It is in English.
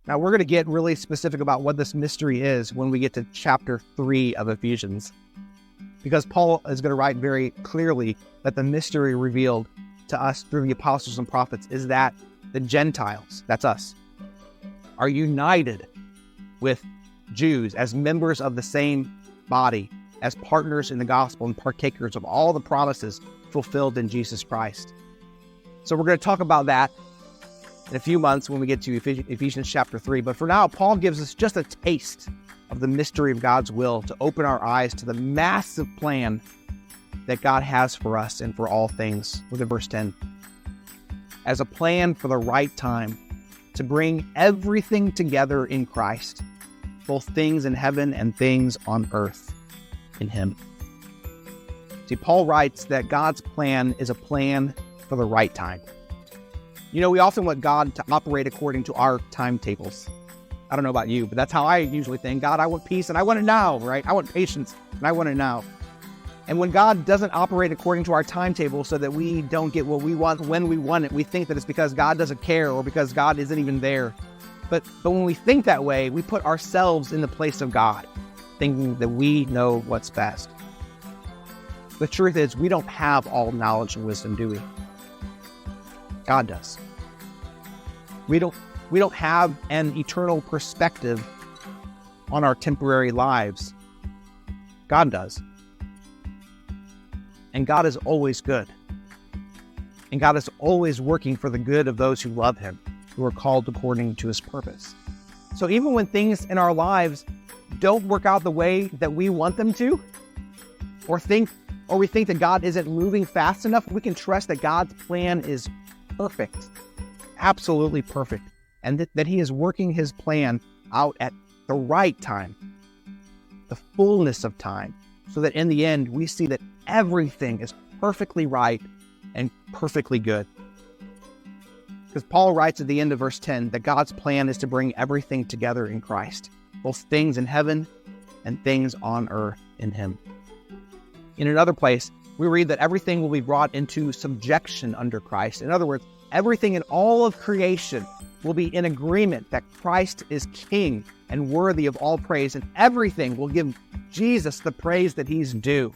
Now, we're going to get really specific about what this mystery is when we get to chapter 3 of Ephesians, because Paul is going to write very clearly that the mystery revealed to us through the apostles and prophets is that the Gentiles, that's us, are united with Jews as members of the same body, as partners in the gospel and partakers of all the promises fulfilled in Jesus Christ. So we're going to talk about that in a few months when we get to Ephesians chapter 3. But for now, Paul gives us just a taste of the mystery of God's will to open our eyes to the massive plan that God has for us and for all things. Look at verse 10. As a plan for the right time to bring everything together in Christ, both things in heaven and things on earth in Him. See, Paul writes that God's plan is a plan for the right time. You know, we often want God to operate according to our timetables. I don't know about you, but that's how I usually think. God, I want peace and I want it now, right? I want patience and I want it now. And when God doesn't operate according to our timetable so that we don't get what we want when we want it, we think that it's because God doesn't care or because God isn't even there. But when we think that way, we put ourselves in the place of God, thinking that we know what's best. The truth is, we don't have all knowledge and wisdom, do we? God does. We don't have an eternal perspective on our temporary lives. God does. And God is always good. And God is always working for the good of those who love Him, who are called according to His purpose. So even when things in our lives don't work out the way that we want them to, or we think that God isn't moving fast enough, we can trust that God's plan is perfect, absolutely perfect, and that He is working His plan out at the right time, the fullness of time, so that in the end we see that everything is perfectly right and perfectly good. Because Paul writes at the end of verse 10 that God's plan is to bring everything together in Christ, both things in heaven and things on earth in Him. In another place, we read that everything will be brought into subjection under Christ. In other words, everything in all of creation will be in agreement that Christ is King and worthy of all praise, and everything will give Jesus the praise that He's due.